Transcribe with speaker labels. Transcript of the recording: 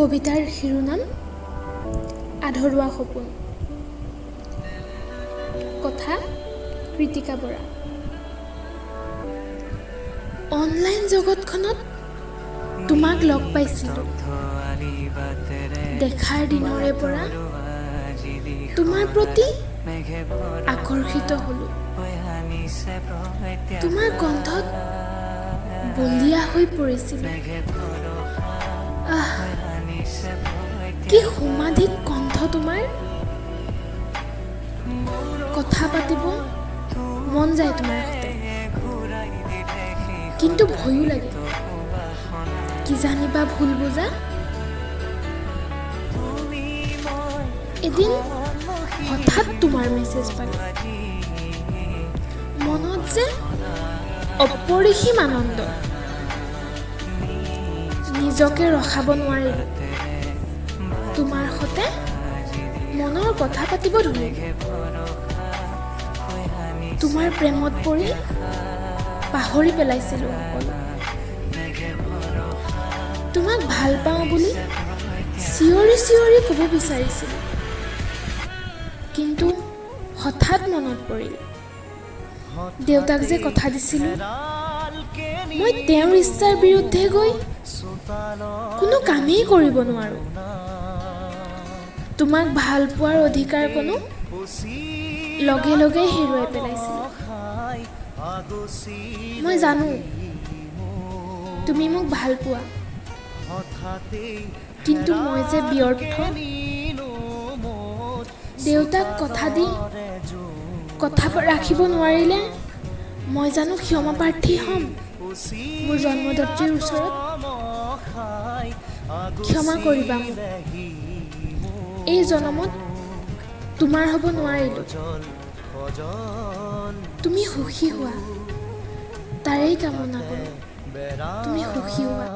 Speaker 1: কবিতাৰ শিৰোনাম আধৰুৱা সপোন। কথা কৃতিকা বৰা। অনলাইন জগতখনত তোমাক লগ পাইছিলোঁ। দেখাৰ দিনৰে পৰা তোমাৰ প্ৰতি আকৰ্ষিত হ'লোঁ। তোমাৰ কণ্ঠত বলিয়া হৈ পৰিছিলোঁ। কি সমাধিক কণ্ঠ তোমাৰ। কথা পাতিব মন যায় তোমাৰ সৈতে, কিন্তু ভয়ো লাগে। কি জানিবা ভুল বুজা। এদিন হঠাৎ তোমাৰ মেছেজ পালোঁ। মনত যে অপৰিসীম আনন্দ। নিজকে ৰখাব নোৱাৰিলোঁ। তোমাৰ সৈতে মনৰ কথা পাতিব ধৰিলোঁ। তোমাৰ প্ৰেমত পৰি পাহৰি পেলাইছিলোঁ সকলো। তোমাক ভাল পাওঁ বুলি চিঞৰি চিঞৰি ক'ব বিচাৰিছিলোঁ, কিন্তু হঠাৎ মনত পৰিল দেউতাক যে কথা দিছিলোঁ, মই তেওঁৰ ইচ্ছাৰ বিৰুদ্ধে গৈ কোনো কামেই কৰিব নোৱাৰোঁ। তোমাক ভাল পোৱাৰ অধিকাৰ কোনো লগে লগে হেৰুৱাই পেলাইছিলোঁ। মই জানো তুমি মোক ভাল পোৱা, কিন্তু মই যে ব্যৰ্থ। দেউতাক কথা দি কথা ৰাখিব নোৱাৰিলে মই জানো ক্ষমাপ্ৰাৰ্থী হ'ম মোৰ জন্মদাত্ৰীৰ ওচৰত। ক্ষমা কৰিবা মোক। এই জনমত তোমাৰ হ'ব নোৱাৰিলোঁ। তুমি সুখী হোৱা তাৰেই কামনা কৰোঁ। তুমি সুখী হোৱা।